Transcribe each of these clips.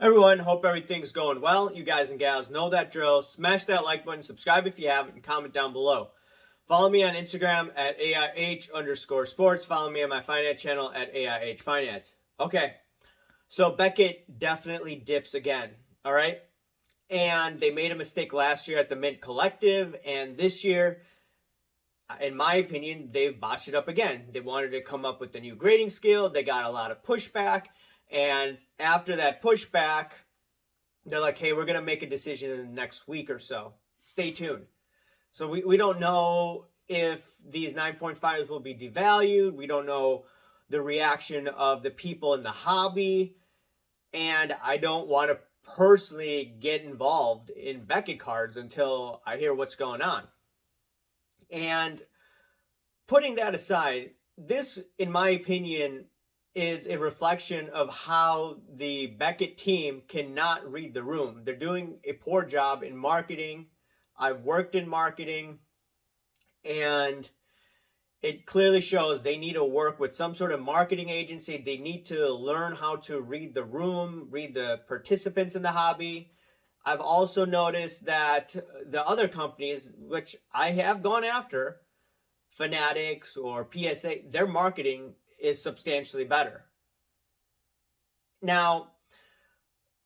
Everyone, hope everything's going well. You guys and gals know that drill. Smash that like button, subscribe if you haven't, and comment down below. Follow me on Instagram at AIH_sports. Follow me on my finance channel at AIH Finance. Okay, so Beckett definitely dips again, all right? And they made a mistake last year at the Mint Collective, and this year, in my opinion, they've botched it up again. They wanted to come up with a new grading scale. They got a lot of pushback. And after that pushback, they're like, hey, we're going to make a decision in the next week or so. Stay tuned. So we don't know if these 9.5s will be devalued. We don't know the reaction of the people in the hobby. And I don't want to personally get involved in Beckett cards until I hear what's going on. And putting that aside, this, in my opinion, is a reflection of how the Beckett team cannot read the room. They're doing a poor job in marketing. I've worked in marketing, and it clearly shows they need to work with some sort of marketing agency. They need to learn how to read the room, read the participants in the hobby. I've also noticed that the other companies, which I have gone after, Fanatics or PSA, their marketing is substantially better. Now,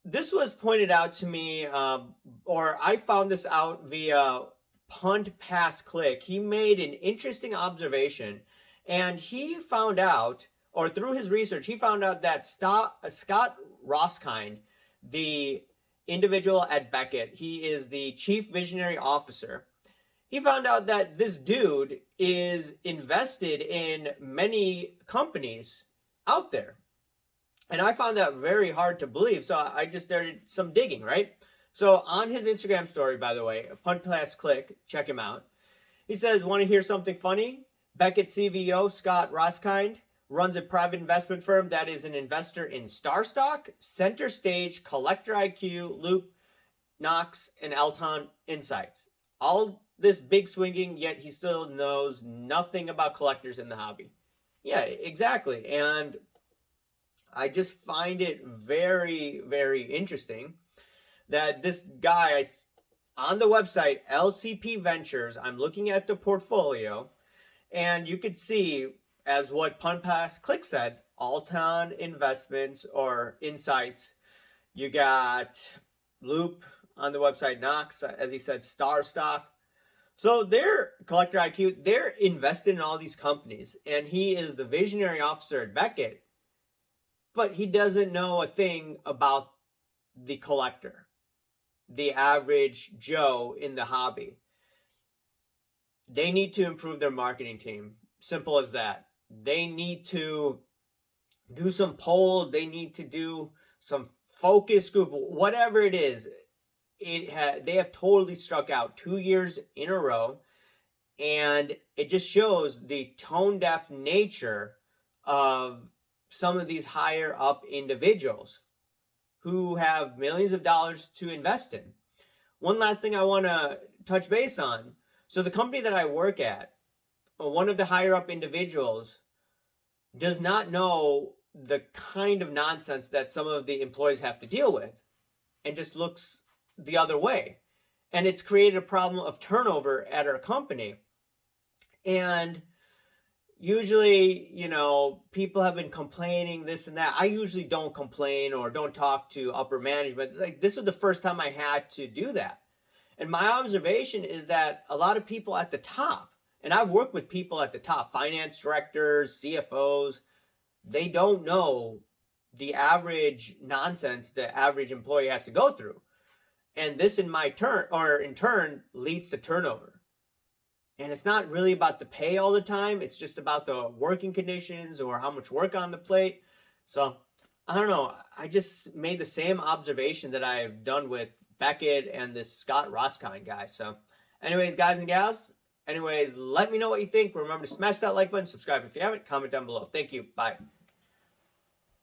this was pointed out to me, or I found this out via Punt Pass Click. He made an interesting observation, and he found out, or through his research, he found out that Scott Roskind, the individual at Beckett, he is the chief visionary officer. He found out that this dude is invested in many companies out there. And I found that very hard to believe. So I just started some digging, right? So on his Instagram story, by the way, Punt Pass Click, check him out. He says, want to hear something funny? Beckett CVO Scott Roskind runs a private investment firm that is an investor in Star Stock, Center Stage, Collector IQ, Loop, Knox, and Elton Insights. All this big swinging, yet he still knows nothing about collectors in the hobby. Yeah, exactly. And I just find it very, very interesting that this guy on the website, LCP Ventures, I'm looking at the portfolio, and you could see, as what Punt Pass Click said, Alton Investments or Insights. You got Loop on the website, Knox, as he said, Star Stock. So they're Collector IQ, they're invested in all these companies, and he is the visionary officer at Beckett, but he doesn't know a thing about the collector, the average Joe in the hobby. They need to improve their marketing team. Simple as that. They need to do some poll. They need to do some focus group, whatever it is. They have totally struck out 2 years in a row, and it just shows the tone deaf nature of some of these higher up individuals who have millions of dollars to invest in. One last thing I want to touch base on. So the company that I work at, one of the higher up individuals does not know the kind of nonsense that some of the employees have to deal with, and just looks the other way. And it's created a problem of turnover at our company. And usually, people have been complaining this and that. I usually don't complain or don't talk to upper management. Like, this was the first time I had to do that. And my observation is that a lot of people at the top, and I've worked with people at the top, finance directors, CFOs, they don't know the average nonsense the average employee has to go through. And this in turn leads to turnover. And it's not really about the pay all the time. It's just about the working conditions or how much work on the plate. So I don't know. I just made the same observation that I've done with Beckett and this Scott Roskind guy. So anyways, guys and gals, let me know what you think. Remember to smash that like button, subscribe if you haven't, comment down below. Thank you. Bye.